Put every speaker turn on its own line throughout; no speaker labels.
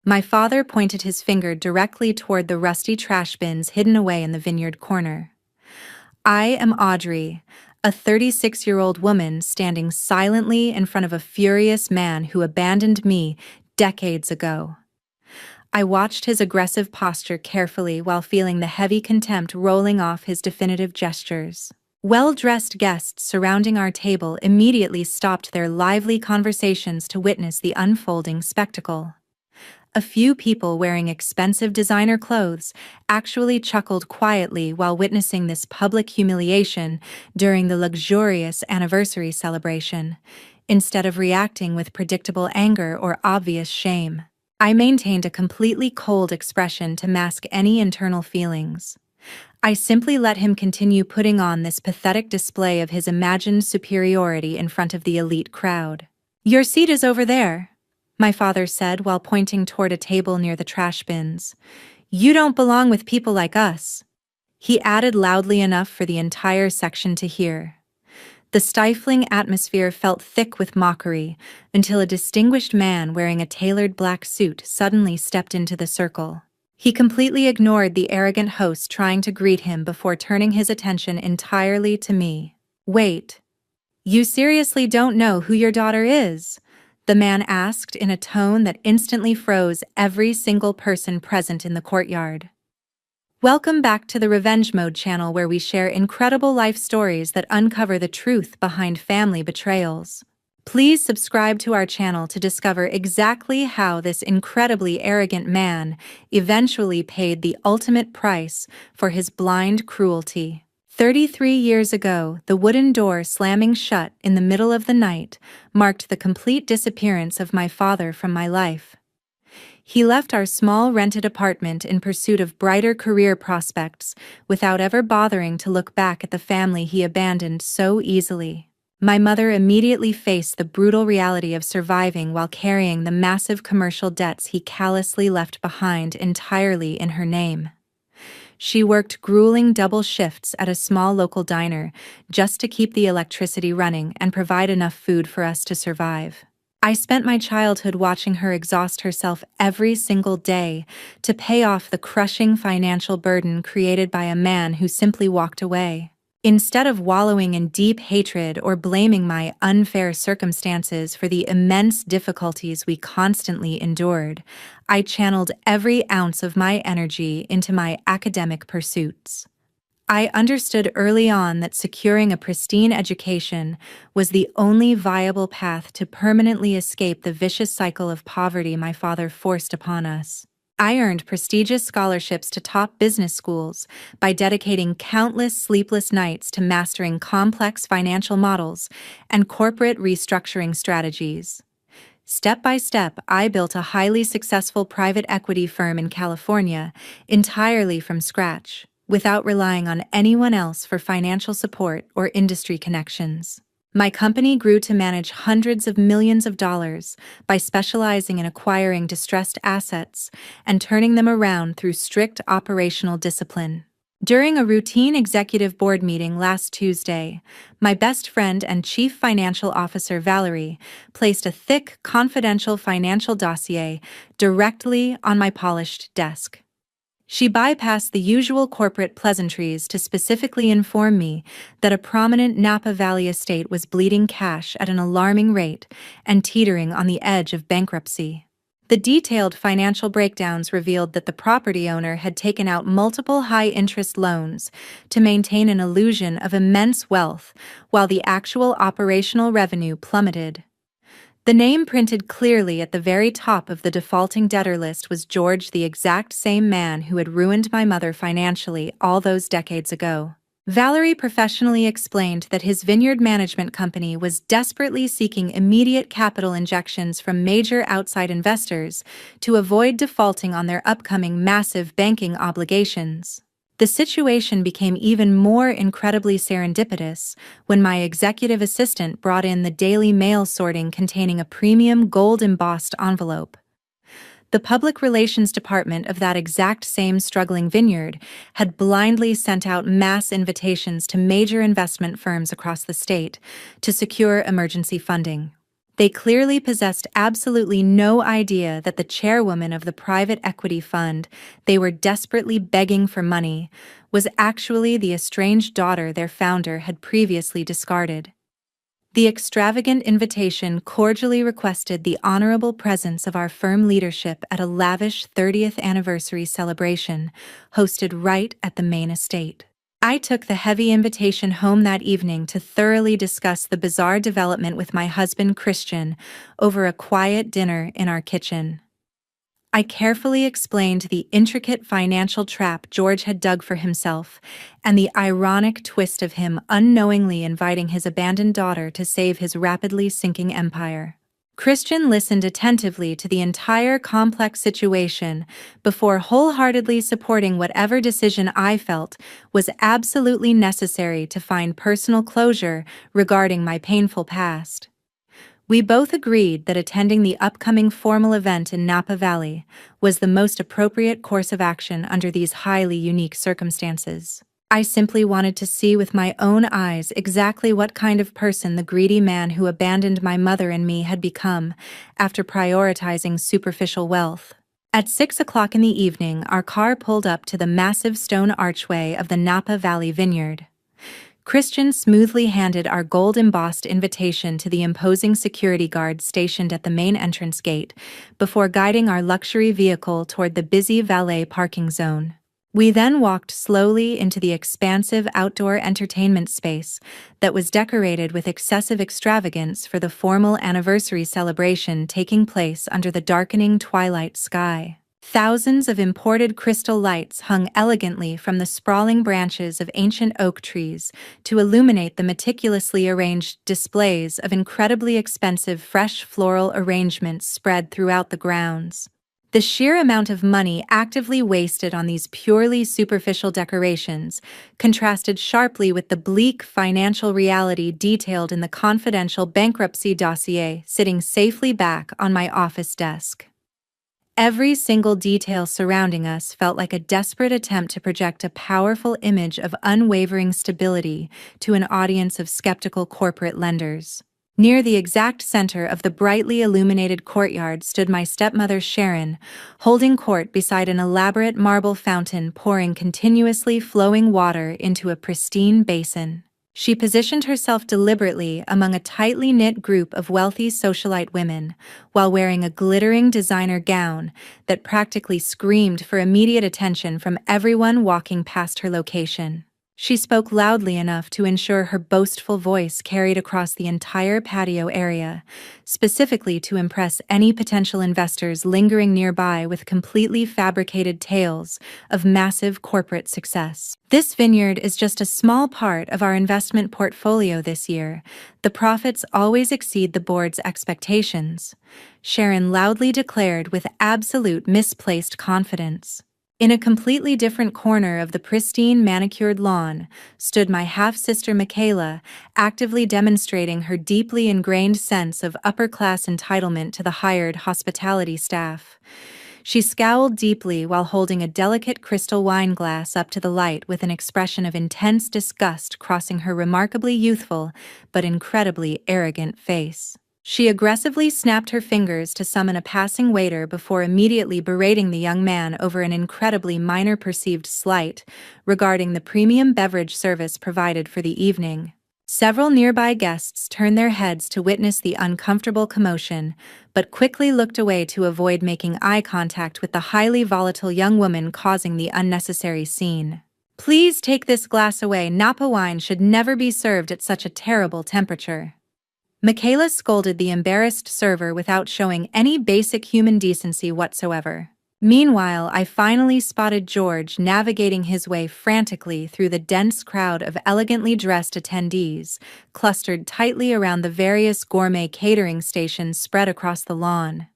My father pointed his finger directly toward the rusty trash bins hidden away in the vineyard corner. I am Audrey, a 36-year-old woman standing silently in front of a furious man who abandoned me decades ago. I watched his aggressive posture carefully while feeling the heavy contempt rolling off his definitive gestures. Well-dressed guests surrounding our table immediately stopped their lively conversations to witness the unfolding spectacle. A few people wearing expensive designer clothes actually chuckled quietly while witnessing this public humiliation during the luxurious anniversary celebration, instead of reacting with predictable anger or obvious shame. I maintained a completely cold expression to mask any internal feelings. I simply let him continue putting on this pathetic display of his imagined superiority in front of the elite crowd. "Your seat is over there," my father said while pointing toward a table near the trash bins. "You don't belong with people like us." He added loudly enough for the entire section to hear. The stifling atmosphere felt thick with mockery until a distinguished man wearing a tailored black suit suddenly stepped into the circle. He completely ignored the arrogant host trying to greet him before turning his attention entirely to me. "Wait, you seriously don't know who your daughter is?" the man asked in a tone that instantly froze every single person present in the courtyard. Welcome back to the Revenge Mode channel, where we share incredible life stories that uncover the truth behind family betrayals. Please subscribe to our channel to discover exactly how this incredibly arrogant man eventually paid the ultimate price for his blind cruelty. 33 years ago, the wooden door slamming shut in the middle of the night marked the complete disappearance of my father from my life. He left our small rented apartment in pursuit of brighter career prospects without ever bothering to look back at the family he abandoned so easily. My mother immediately faced the brutal reality of surviving while carrying the massive commercial debts he callously left behind entirely in her name. She worked grueling double shifts at a small local diner just to keep the electricity running and provide enough food for us to survive. I spent my childhood watching her exhaust herself every single day to pay off the crushing financial burden created by a man who simply walked away. Instead of wallowing in deep hatred or blaming my unfair circumstances for the immense difficulties we constantly endured, I channeled every ounce of my energy into my academic pursuits. I understood early on that securing a pristine education was the only viable path to permanently escape the vicious cycle of poverty my father forced upon us. I earned prestigious scholarships to top business schools by dedicating countless sleepless nights to mastering complex financial models and corporate restructuring strategies. Step by step, I built a highly successful private equity firm in California entirely from scratch, without relying on anyone else for financial support or industry connections. My company grew to manage hundreds of millions of dollars by specializing in acquiring distressed assets and turning them around through strict operational discipline. During a routine executive board meeting last Tuesday, my best friend and chief financial officer Valerie placed a thick, confidential financial dossier directly on my polished desk. She bypassed the usual corporate pleasantries to specifically inform me that a prominent Napa Valley estate was bleeding cash at an alarming rate and teetering on the edge of bankruptcy. The detailed financial breakdowns revealed that the property owner had taken out multiple high-interest loans to maintain an illusion of immense wealth, while the actual operational revenue plummeted. The name printed clearly at the very top of the defaulting debtor list was George, the exact same man who had ruined my mother financially all those decades ago. Valerie professionally explained that his vineyard management company was desperately seeking immediate capital injections from major outside investors to avoid defaulting on their upcoming massive banking obligations. The situation became even more incredibly serendipitous when my executive assistant brought in the daily mail sorting containing a premium gold-embossed envelope. The public relations department of that exact same struggling vineyard had blindly sent out mass invitations to major investment firms across the state to secure emergency funding. They clearly possessed absolutely no idea that the chairwoman of the private equity fund they were desperately begging for money was actually the estranged daughter their founder had previously discarded. The extravagant invitation cordially requested the honorable presence of our firm leadership at a lavish 30th anniversary celebration hosted right at the main estate. I took the heavy invitation home that evening to thoroughly discuss the bizarre development with my husband Christian over a quiet dinner in our kitchen. I carefully explained the intricate financial trap George had dug for himself and the ironic twist of him unknowingly inviting his abandoned daughter to save his rapidly sinking empire. Christian listened attentively to the entire complex situation before wholeheartedly supporting whatever decision I felt was absolutely necessary to find personal closure regarding my painful past. We both agreed that attending the upcoming formal event in Napa Valley was the most appropriate course of action under these highly unique circumstances. I simply wanted to see with my own eyes exactly what kind of person the greedy man who abandoned my mother and me had become after prioritizing superficial wealth. At 6 o'clock in the evening, our car pulled up to the massive stone archway of the Napa Valley Vineyard. Christian smoothly handed our gold-embossed invitation to the imposing security guard stationed at the main entrance gate before guiding our luxury vehicle toward the busy valet parking zone. We then walked slowly into the expansive outdoor entertainment space that was decorated with excessive extravagance for the formal anniversary celebration taking place under the darkening twilight sky. Thousands of imported crystal lights hung elegantly from the sprawling branches of ancient oak trees to illuminate the meticulously arranged displays of incredibly expensive fresh floral arrangements spread throughout the grounds. The sheer amount of money actively wasted on these purely superficial decorations contrasted sharply with the bleak financial reality detailed in the confidential bankruptcy dossier sitting safely back on my office desk. Every single detail surrounding us felt like a desperate attempt to project a powerful image of unwavering stability to an audience of skeptical corporate lenders. Near the exact center of the brightly illuminated courtyard stood my stepmother Sharon, holding court beside an elaborate marble fountain pouring continuously flowing water into a pristine basin. She positioned herself deliberately among a tightly knit group of wealthy socialite women, while wearing a glittering designer gown that practically screamed for immediate attention from everyone walking past her location. She spoke loudly enough to ensure her boastful voice carried across the entire patio area, specifically to impress any potential investors lingering nearby with completely fabricated tales of massive corporate success. This vineyard is just a small part of our investment portfolio this year. The profits always exceed the board's expectations, Sharon loudly declared with absolute misplaced confidence. In a completely different corner of the pristine manicured lawn stood my half-sister Michaela, actively demonstrating her deeply ingrained sense of upper-class entitlement to the hired hospitality staff. She scowled deeply while holding a delicate crystal wine glass up to the light with an expression of intense disgust crossing her remarkably youthful but incredibly arrogant face. She aggressively snapped her fingers to summon a passing waiter before immediately berating the young man over an incredibly minor perceived slight regarding the premium beverage service provided for the evening. Several nearby guests turned their heads to witness the uncomfortable commotion, but quickly looked away to avoid making eye contact with the highly volatile young woman causing the unnecessary scene. "Please take this glass away. Napa wine should never be served at such a terrible temperature." Michaela scolded the embarrassed server without showing any basic human decency whatsoever. Meanwhile, I finally spotted George navigating his way frantically through the dense crowd of elegantly dressed attendees, clustered tightly around the various gourmet catering stations spread across the lawn.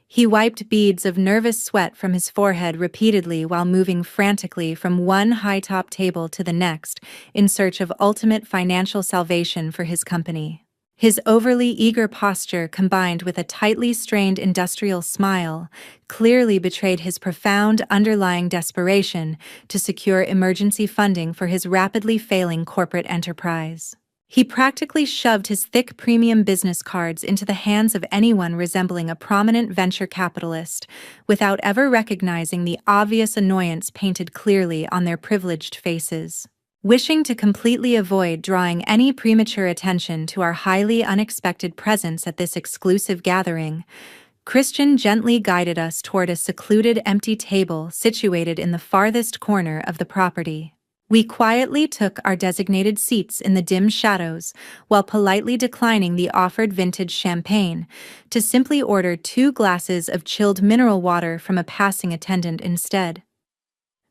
He wiped beads of nervous sweat from his forehead repeatedly while moving frantically from one high-top table to the next in search of ultimate financial salvation for his company. His overly eager posture combined with a tightly strained industrial smile clearly betrayed his profound underlying desperation to secure emergency funding for his rapidly failing corporate enterprise. He practically shoved his thick premium business cards into the hands of anyone resembling a prominent venture capitalist, without ever recognizing the obvious annoyance painted clearly on their privileged faces. Wishing to completely avoid drawing any premature attention to our highly unexpected presence at this exclusive gathering, Christian gently guided us toward a secluded empty table situated in the farthest corner of the property. We quietly took our designated seats in the dim shadows, while politely declining the offered vintage champagne, to simply order 2 glasses of chilled mineral water from a passing attendant instead.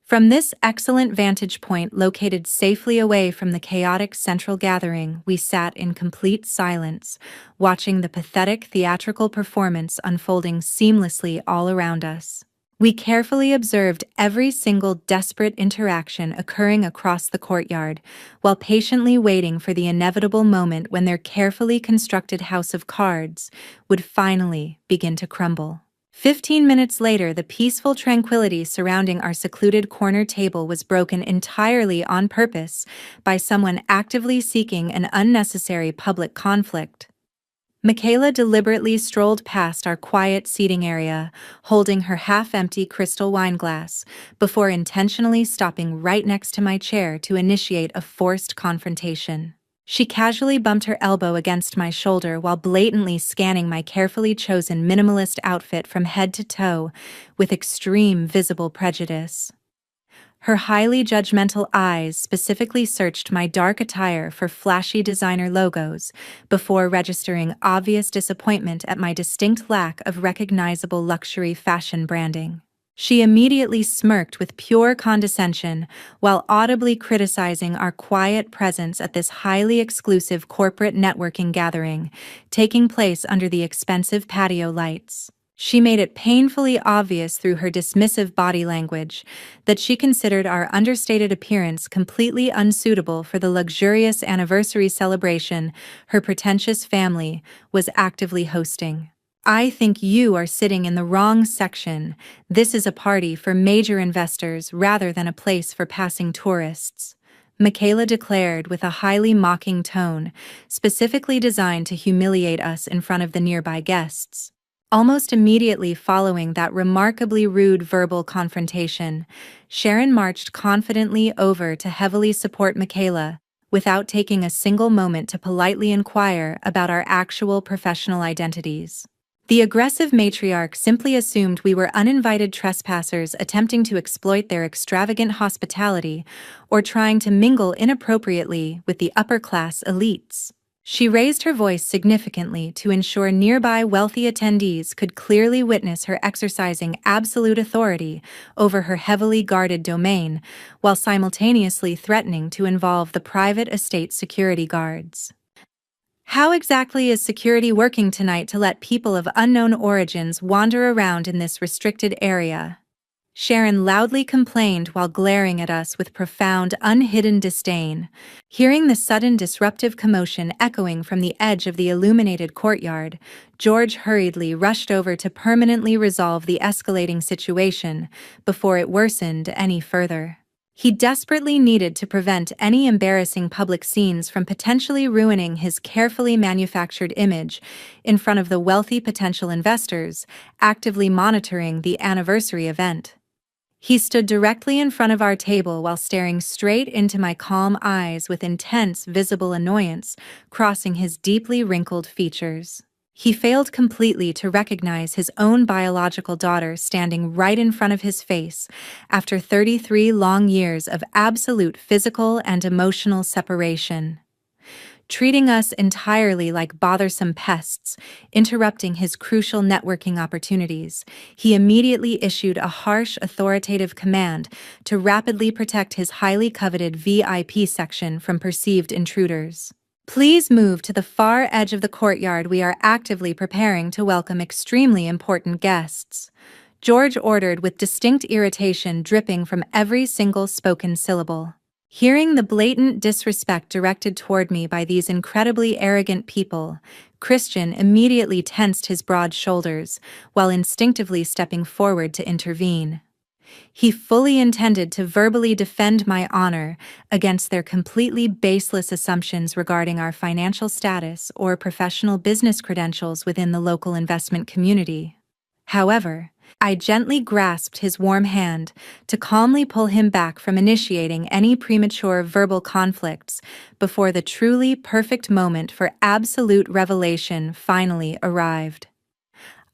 From this excellent vantage point located safely away from the chaotic central gathering, we sat in complete silence, watching the pathetic theatrical performance unfolding seamlessly all around us. We carefully observed every single desperate interaction occurring across the courtyard, while patiently waiting for the inevitable moment when their carefully constructed house of cards would finally begin to crumble. 15 minutes later, the peaceful tranquility surrounding our secluded corner table was broken entirely on purpose by someone actively seeking an unnecessary public conflict. Michaela deliberately strolled past our quiet seating area, holding her half-empty crystal wine glass, before intentionally stopping right next to my chair to initiate a forced confrontation. She casually bumped her elbow against my shoulder while blatantly scanning my carefully chosen minimalist outfit from head to toe with extreme visible prejudice. Her highly judgmental eyes specifically searched my dark attire for flashy designer logos before registering obvious disappointment at my distinct lack of recognizable luxury fashion branding. She immediately smirked with pure condescension while audibly criticizing our quiet presence at this highly exclusive corporate networking gathering, taking place under the expensive patio lights. She made it painfully obvious through her dismissive body language that she considered our understated appearance completely unsuitable for the luxurious anniversary celebration her pretentious family was actively hosting. "I think you are sitting in the wrong section. This is a party for major investors rather than a place for passing tourists," Michaela declared with a highly mocking tone, specifically designed to humiliate us in front of the nearby guests. Almost immediately following that remarkably rude verbal confrontation, Sharon marched confidently over to heavily support Michaela, without taking a single moment to politely inquire about our actual professional identities. The aggressive matriarch simply assumed we were uninvited trespassers attempting to exploit their extravagant hospitality or trying to mingle inappropriately with the upper-class elites. She raised her voice significantly to ensure nearby wealthy attendees could clearly witness her exercising absolute authority over her heavily guarded domain, while simultaneously threatening to involve the private estate security guards. "How exactly is security working tonight to let people of unknown origins wander around in this restricted area?" Sharon loudly complained while glaring at us with profound, unhidden disdain. Hearing the sudden disruptive commotion echoing from the edge of the illuminated courtyard, George hurriedly rushed over to permanently resolve the escalating situation before it worsened any further. He desperately needed to prevent any embarrassing public scenes from potentially ruining his carefully manufactured image in front of the wealthy potential investors actively monitoring the anniversary event. He stood directly in front of our table while staring straight into my calm eyes with intense visible annoyance crossing his deeply wrinkled features. He failed completely to recognize his own biological daughter standing right in front of his face after 33 long years of absolute physical and emotional separation. Treating us entirely like bothersome pests, interrupting his crucial networking opportunities, he immediately issued a harsh, authoritative command to rapidly protect his highly coveted VIP section from perceived intruders. "Please move to the far edge of the courtyard. We are actively preparing to welcome extremely important guests," George ordered with distinct irritation dripping from every single spoken syllable. Hearing the blatant disrespect directed toward me by these incredibly arrogant people, Christian immediately tensed his broad shoulders, while instinctively stepping forward to intervene. He fully intended to verbally defend my honor against their completely baseless assumptions regarding our financial status or professional business credentials within the local investment community. However, I gently grasped his warm hand to calmly pull him back from initiating any premature verbal conflicts before the truly perfect moment for absolute revelation finally arrived.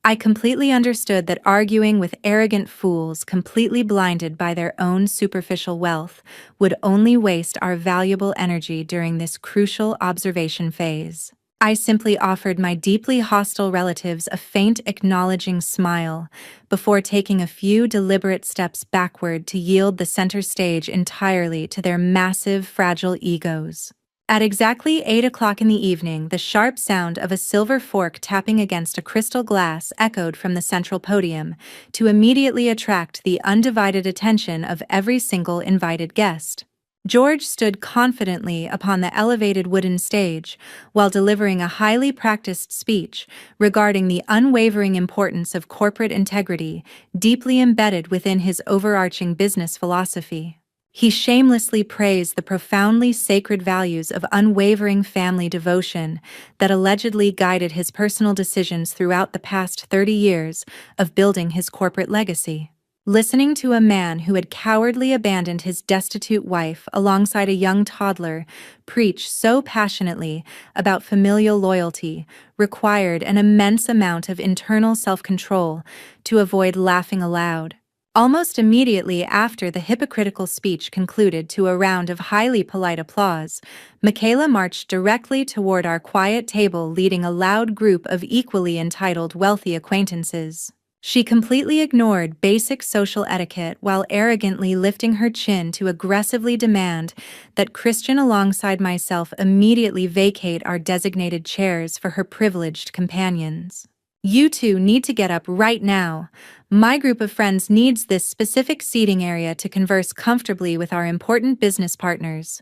I completely understood that arguing with arrogant fools completely blinded by their own superficial wealth would only waste our valuable energy during this crucial observation phase. I simply offered my deeply hostile relatives a faint acknowledging smile before taking a few deliberate steps backward to yield the center stage entirely to their massive, fragile egos. At exactly 8 o'clock in the evening, the sharp sound of a silver fork tapping against a crystal glass echoed from the central podium to immediately attract the undivided attention of every single invited guest. George stood confidently upon the elevated wooden stage while delivering a highly practiced speech regarding the unwavering importance of corporate integrity deeply embedded within his overarching business philosophy. He shamelessly praised the profoundly sacred values of unwavering family devotion that allegedly guided his personal decisions throughout the past 30 years of building his corporate legacy. Listening to a man who had cowardly abandoned his destitute wife alongside a young toddler preach so passionately about familial loyalty required an immense amount of internal self-control to avoid laughing aloud. Almost immediately after the hypocritical speech concluded to a round of highly polite applause, Michaela marched directly toward our quiet table leading a loud group of equally entitled wealthy acquaintances. She completely ignored basic social etiquette while arrogantly lifting her chin to aggressively demand that Christian alongside myself immediately vacate our designated chairs for her privileged companions. "You two need to get up right now. My group of friends needs this specific seating area to converse comfortably with our important business partners,"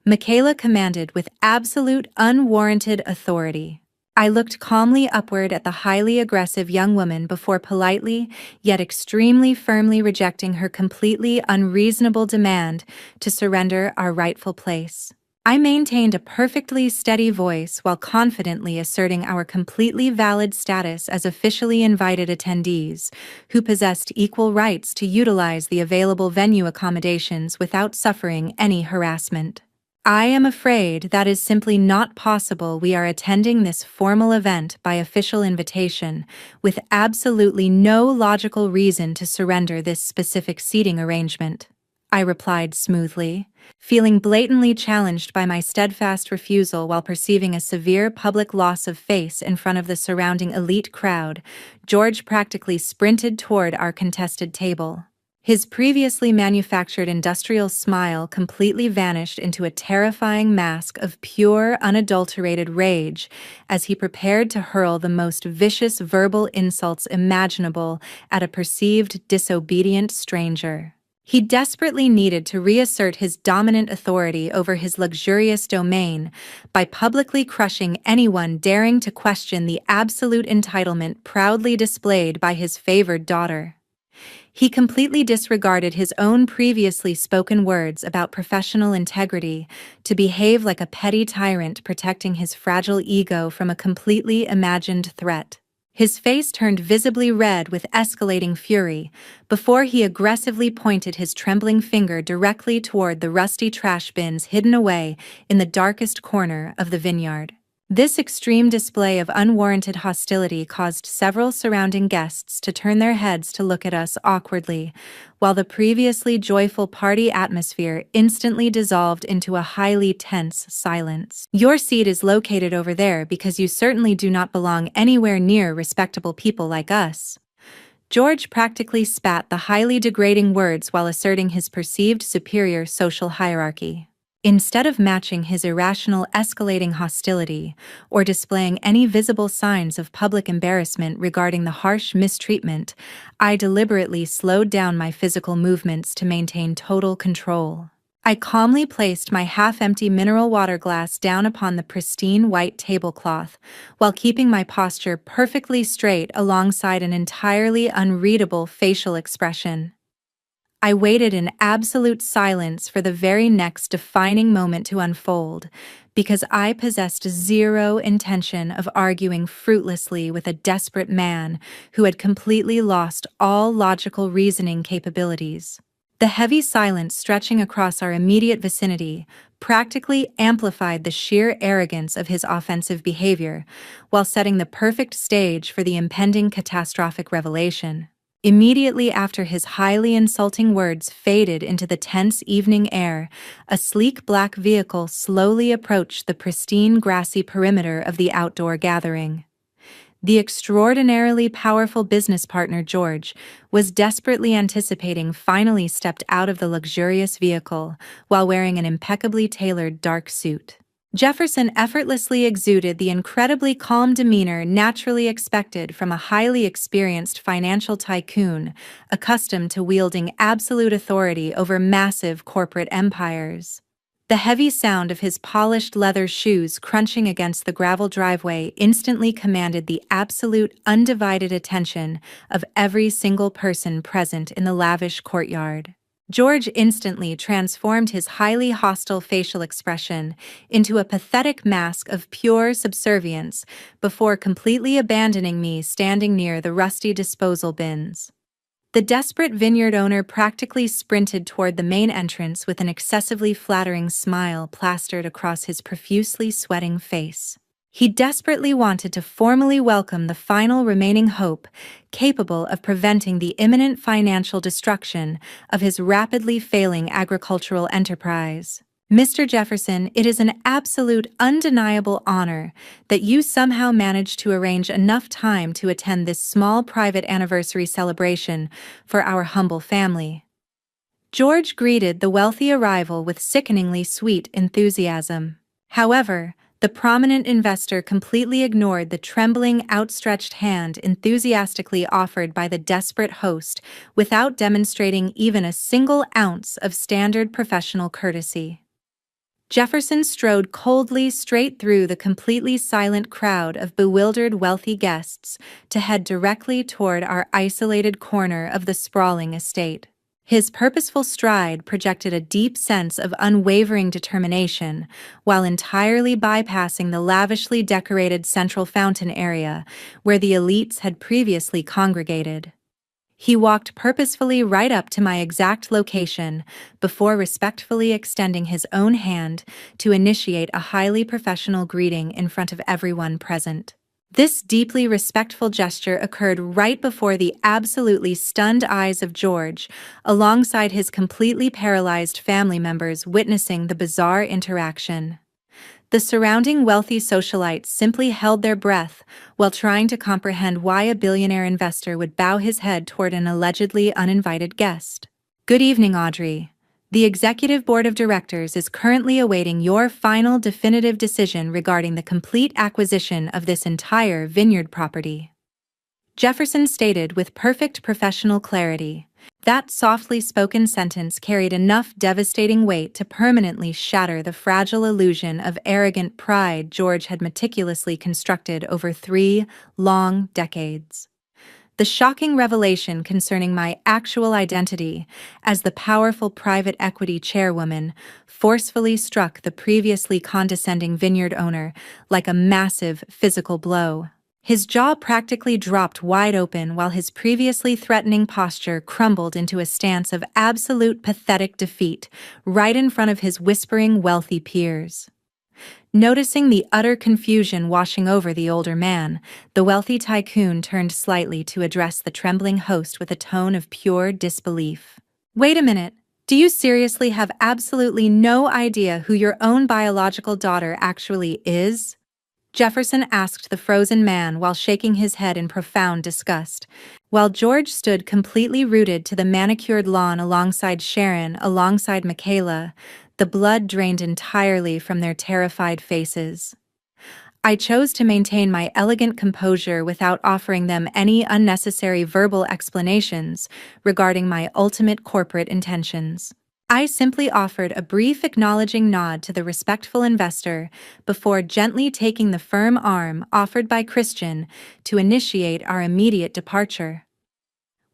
Michaela commanded with absolute unwarranted authority. I looked calmly upward at the highly aggressive young woman before politely, yet extremely firmly rejecting her completely unreasonable demand to surrender our rightful place. I maintained a perfectly steady voice while confidently asserting our completely valid status as officially invited attendees, who possessed equal rights to utilize the available venue accommodations without suffering any harassment. "I am afraid that is simply not possible. We are attending this formal event by official invitation, with absolutely no logical reason to surrender this specific seating arrangement," I replied smoothly, feeling blatantly challenged by my steadfast refusal while perceiving a severe public loss of face in front of the surrounding elite crowd. George practically sprinted toward our contested table. His previously manufactured industrial smile completely vanished into a terrifying mask of pure, unadulterated rage as he prepared to hurl the most vicious verbal insults imaginable at a perceived disobedient stranger. He desperately needed to reassert his dominant authority over his luxurious domain by publicly crushing anyone daring to question the absolute entitlement proudly displayed by his favored daughter. He completely disregarded his own previously spoken words about professional integrity to behave like a petty tyrant protecting his fragile ego from a completely imagined threat. His face turned visibly red with escalating fury before he aggressively pointed his trembling finger directly toward the rusty trash bins hidden away in the darkest corner of the vineyard. This extreme display of unwarranted hostility caused several surrounding guests to turn their heads to look at us awkwardly, while the previously joyful party atmosphere instantly dissolved into a highly tense silence. "Your seat is located over there because you certainly do not belong anywhere near respectable people like us." George practically spat the highly degrading words while asserting his perceived superior social hierarchy. Instead of matching his irrational escalating hostility or displaying any visible signs of public embarrassment regarding the harsh mistreatment, I deliberately slowed down my physical movements to maintain total control. I calmly placed my half-empty mineral water glass down upon the pristine white tablecloth, while keeping my posture perfectly straight alongside an entirely unreadable facial expression. I waited in absolute silence for the very next defining moment to unfold, because I possessed zero intention of arguing fruitlessly with a desperate man who had completely lost all logical reasoning capabilities. The heavy silence stretching across our immediate vicinity practically amplified the sheer arrogance of his offensive behavior, while setting the perfect stage for the impending catastrophic revelation. Immediately after his highly insulting words faded into the tense evening air, a sleek black vehicle slowly approached the pristine grassy perimeter of the outdoor gathering. The extraordinarily powerful business partner George was desperately anticipating finally stepped out of the luxurious vehicle while wearing an impeccably tailored dark suit. Jefferson effortlessly exuded the incredibly calm demeanor naturally expected from a highly experienced financial tycoon accustomed to wielding absolute authority over massive corporate empires. The heavy sound of his polished leather shoes crunching against the gravel driveway instantly commanded the absolute, undivided attention of every single person present in the lavish courtyard. George instantly transformed his highly hostile facial expression into a pathetic mask of pure subservience before completely abandoning me standing near the rusty disposal bins. The desperate vineyard owner practically sprinted toward the main entrance with an excessively flattering smile plastered across his profusely sweating face. He desperately wanted to formally welcome the final remaining hope capable of preventing the imminent financial destruction of his rapidly failing agricultural enterprise. Mr. Jefferson, it is an absolute, undeniable honor that you somehow managed to arrange enough time to attend this small private anniversary celebration for our humble family. George greeted the wealthy arrival with sickeningly sweet enthusiasm. However, the prominent investor completely ignored the trembling, outstretched hand enthusiastically offered by the desperate host without demonstrating even a single ounce of standard professional courtesy. Jefferson strode coldly straight through the completely silent crowd of bewildered wealthy guests to head directly toward our isolated corner of the sprawling estate. His purposeful stride projected a deep sense of unwavering determination, while entirely bypassing the lavishly decorated central fountain area where the elites had previously congregated. He walked purposefully right up to my exact location before respectfully extending his own hand to initiate a highly professional greeting in front of everyone present. This deeply respectful gesture occurred right before the absolutely stunned eyes of George, alongside his completely paralyzed family members witnessing the bizarre interaction. The surrounding wealthy socialites simply held their breath while trying to comprehend why a billionaire investor would bow his head toward an allegedly uninvited guest. Good evening, Audrey. The Executive Board of Directors is currently awaiting your final definitive decision regarding the complete acquisition of this entire vineyard property. Jefferson stated with perfect professional clarity. That softly spoken sentence carried enough devastating weight to permanently shatter the fragile illusion of arrogant pride George had meticulously constructed over 3 long decades. The shocking revelation concerning my actual identity as the powerful private equity chairwoman forcefully struck the previously condescending vineyard owner like a massive physical blow. His jaw practically dropped wide open while his previously threatening posture crumbled into a stance of absolute pathetic defeat right in front of his whispering wealthy peers. Noticing the utter confusion washing over the older man, the wealthy tycoon turned slightly to address the trembling host with a tone of pure disbelief. Wait a minute, do you seriously have absolutely no idea who your own biological daughter actually is? Jefferson asked the frozen man while shaking his head in profound disgust, while George stood completely rooted to the manicured lawn alongside Sharon, alongside Michaela. The blood drained entirely from their terrified faces. I chose to maintain my elegant composure without offering them any unnecessary verbal explanations regarding my ultimate corporate intentions. I simply offered a brief acknowledging nod to the respectful investor before gently taking the firm arm offered by Christian to initiate our immediate departure.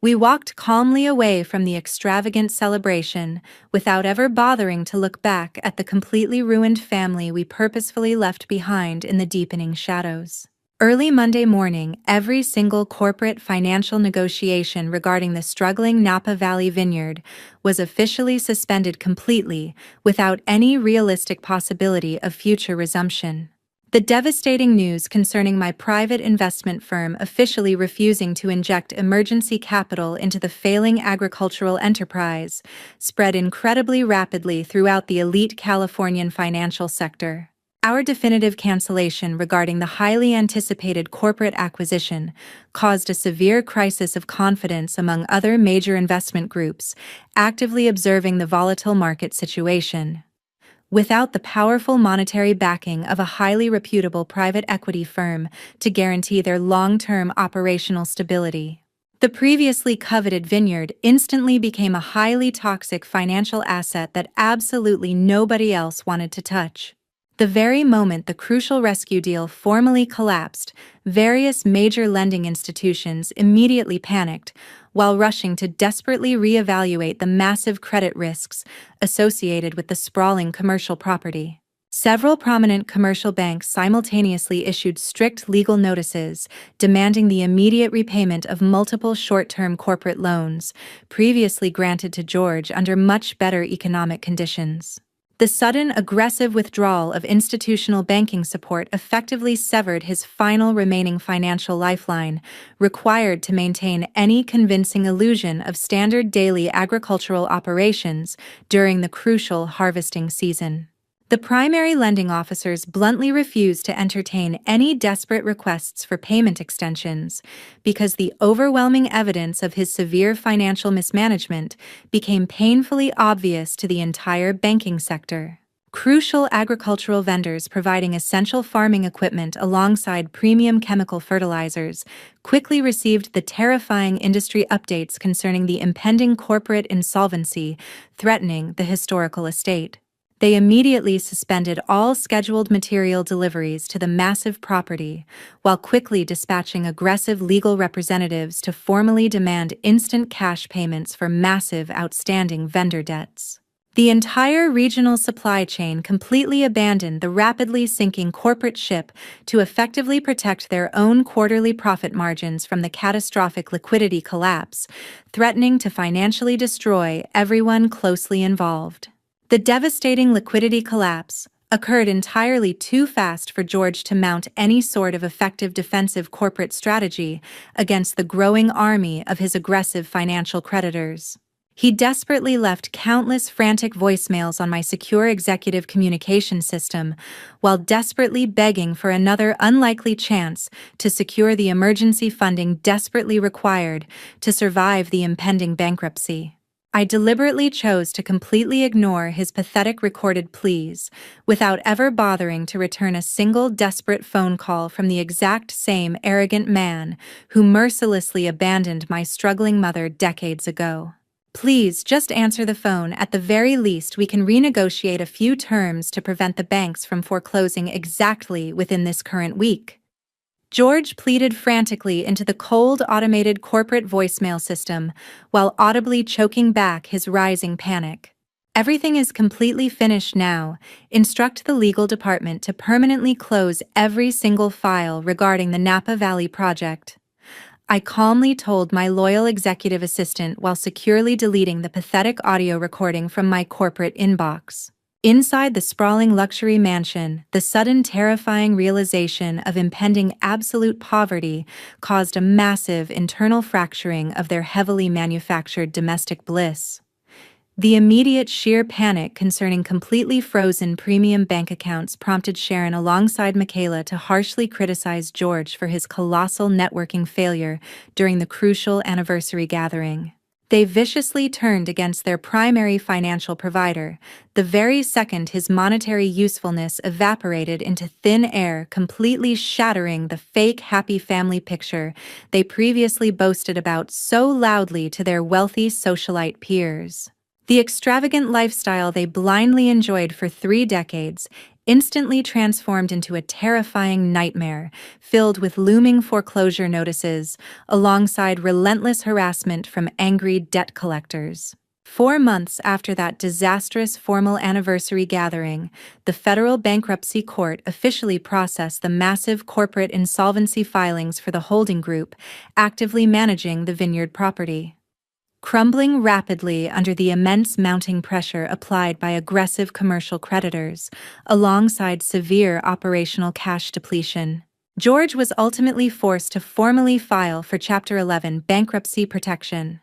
We walked calmly away from the extravagant celebration, without ever bothering to look back at the completely ruined family we purposefully left behind in the deepening shadows. Early Monday morning, every single corporate financial negotiation regarding the struggling Napa Valley vineyard was officially suspended completely, without any realistic possibility of future resumption. The devastating news concerning my private investment firm officially refusing to inject emergency capital into the failing agricultural enterprise spread incredibly rapidly throughout the elite Californian financial sector. Our definitive cancellation regarding the highly anticipated corporate acquisition caused a severe crisis of confidence among other major investment groups actively observing the volatile market situation. Without the powerful monetary backing of a highly reputable private equity firm to guarantee their long-term operational stability, the previously coveted vineyard instantly became a highly toxic financial asset that absolutely nobody else wanted to touch. The very moment the crucial rescue deal formally collapsed, various major lending institutions immediately panicked, while rushing to desperately reevaluate the massive credit risks associated with the sprawling commercial property. Several prominent commercial banks simultaneously issued strict legal notices demanding the immediate repayment of multiple short-term corporate loans previously granted to George under much better economic conditions. The sudden, aggressive withdrawal of institutional banking support effectively severed his final remaining financial lifeline, required to maintain any convincing illusion of standard daily agricultural operations during the crucial harvesting season. The primary lending officers bluntly refused to entertain any desperate requests for payment extensions because the overwhelming evidence of his severe financial mismanagement became painfully obvious to the entire banking sector. Crucial agricultural vendors providing essential farming equipment alongside premium chemical fertilizers quickly received the terrifying industry updates concerning the impending corporate insolvency threatening the historical estate. They immediately suspended all scheduled material deliveries to the massive property, while quickly dispatching aggressive legal representatives to formally demand instant cash payments for massive outstanding vendor debts. The entire regional supply chain completely abandoned the rapidly sinking corporate ship to effectively protect their own quarterly profit margins from the catastrophic liquidity collapse, threatening to financially destroy everyone closely involved. The devastating liquidity collapse occurred entirely too fast for George to mount any sort of effective defensive corporate strategy against the growing army of his aggressive financial creditors. He desperately left countless frantic voicemails on my secure executive communication system, while desperately begging for another unlikely chance to secure the emergency funding desperately required to survive the impending bankruptcy. I deliberately chose to completely ignore his pathetic recorded pleas, without ever bothering to return a single desperate phone call from the exact same arrogant man who mercilessly abandoned my struggling mother decades ago. Please just answer the phone. At the very least, we can renegotiate a few terms to prevent the banks from foreclosing exactly within this current week. George pleaded frantically into the cold, automated corporate voicemail system while audibly choking back his rising panic. Everything is completely finished now. Instruct the legal department to permanently close every single file regarding the Napa Valley project. I calmly told my loyal executive assistant while securely deleting the pathetic audio recording from my corporate inbox. Inside the sprawling luxury mansion, the sudden terrifying realization of impending absolute poverty caused a massive internal fracturing of their heavily manufactured domestic bliss. The immediate sheer panic concerning completely frozen premium bank accounts prompted Sharon alongside Michaela to harshly criticize George for his colossal networking failure during the crucial anniversary gathering. They viciously turned against their primary financial provider, the very second his monetary usefulness evaporated into thin air, completely shattering the fake happy family picture they previously boasted about so loudly to their wealthy socialite peers. The extravagant lifestyle they blindly enjoyed for 3 decades instantly transformed into a terrifying nightmare filled with looming foreclosure notices, alongside relentless harassment from angry debt collectors. 4 months after that disastrous formal anniversary gathering, the federal bankruptcy court officially processed the massive corporate insolvency filings for the holding group, actively managing the vineyard property. Crumbling rapidly under the immense mounting pressure applied by aggressive commercial creditors, alongside severe operational cash depletion, George was ultimately forced to formally file for Chapter 11 bankruptcy protection.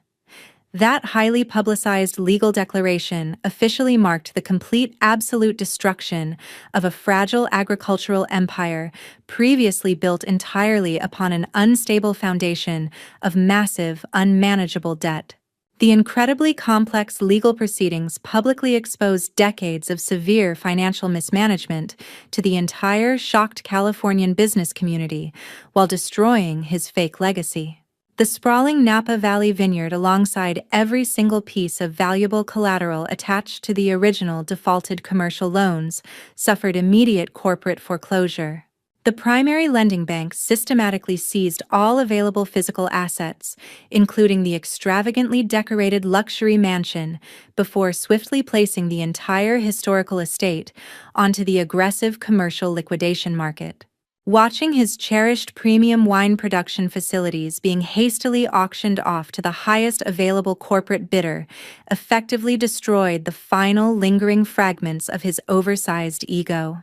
That highly publicized legal declaration officially marked the complete absolute destruction of a fragile agricultural empire previously built entirely upon an unstable foundation of massive, unmanageable debt. The incredibly complex legal proceedings publicly exposed decades of severe financial mismanagement to the entire shocked Californian business community while destroying his fake legacy. The sprawling Napa Valley vineyard, alongside every single piece of valuable collateral attached to the original defaulted commercial loans, suffered immediate corporate foreclosure. The primary lending bank systematically seized all available physical assets, including the extravagantly decorated luxury mansion, before swiftly placing the entire historical estate onto the aggressive commercial liquidation market. Watching his cherished premium wine production facilities being hastily auctioned off to the highest available corporate bidder effectively destroyed the final lingering fragments of his oversized ego.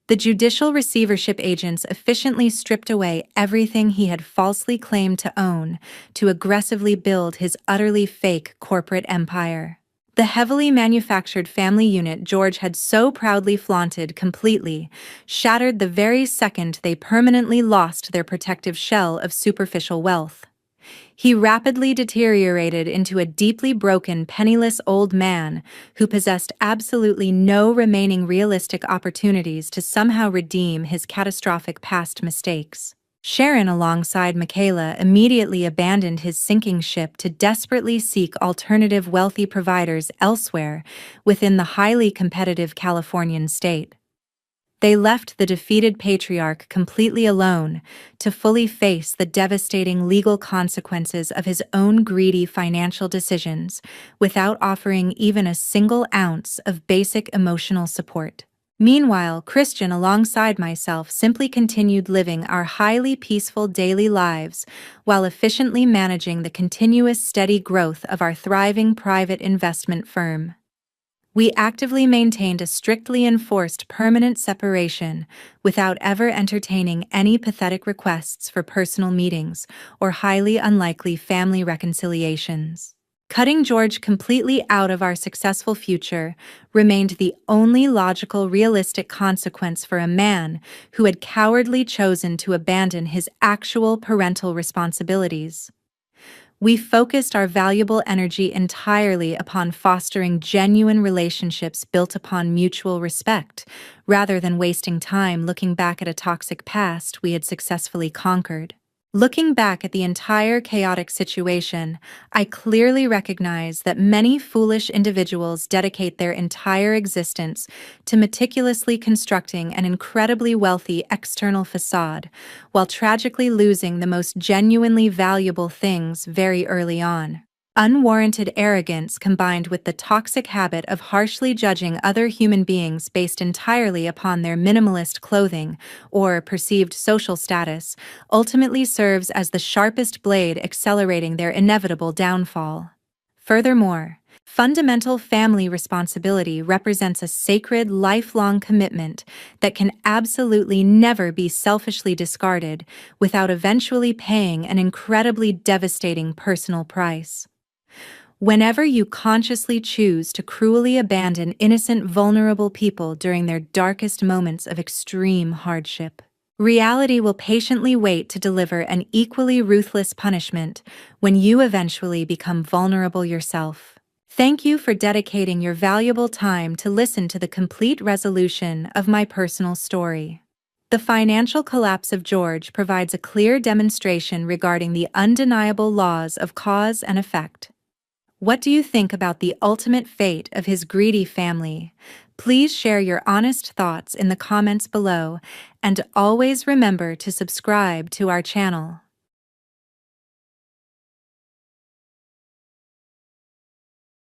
The judicial receivership agents efficiently stripped away everything he had falsely claimed to own to aggressively build his utterly fake corporate empire. The heavily manufactured family unit George had so proudly flaunted completely shattered the very second they permanently lost their protective shell of superficial wealth. He rapidly deteriorated into a deeply broken, penniless old man who possessed absolutely no remaining realistic opportunities to somehow redeem his catastrophic past mistakes. Sharon, alongside Michaela, immediately abandoned his sinking ship to desperately seek alternative wealthy providers elsewhere within the highly competitive Californian state. They left the defeated patriarch completely alone to fully face the devastating legal consequences of his own greedy financial decisions without offering even a single ounce of basic emotional support. Meanwhile, Christian, alongside myself, simply continued living our highly peaceful daily lives while efficiently managing the continuous steady growth of our thriving private investment firm. We actively maintained a strictly enforced permanent separation without ever entertaining any pathetic requests for personal meetings or highly unlikely family reconciliations. Cutting George completely out of our successful future remained the only logical, realistic consequence for a man who had cowardly chosen to abandon his actual parental responsibilities. We focused our valuable energy entirely upon fostering genuine relationships built upon mutual respect, rather than wasting time looking back at a toxic past we had successfully conquered. Looking back at the entire chaotic situation, I clearly recognize that many foolish individuals dedicate their entire existence to meticulously constructing an incredibly wealthy external facade, while tragically losing the most genuinely valuable things very early on. Unwarranted arrogance combined with the toxic habit of harshly judging other human beings based entirely upon their minimalist clothing or perceived social status ultimately serves as the sharpest blade accelerating their inevitable downfall. Furthermore, fundamental family responsibility represents a sacred, lifelong commitment that can absolutely never be selfishly discarded without eventually paying an incredibly devastating personal price. Whenever you consciously choose to cruelly abandon innocent, vulnerable people during their darkest moments of extreme hardship, reality will patiently wait to deliver an equally ruthless punishment when you eventually become vulnerable yourself. Thank you for dedicating your valuable time to listen to the complete resolution of my personal story. The financial collapse of George provides a clear demonstration regarding the undeniable laws of cause and effect. What do you think about the ultimate fate of his greedy family, Please share your honest thoughts in the comments below, and always remember to subscribe to our channel.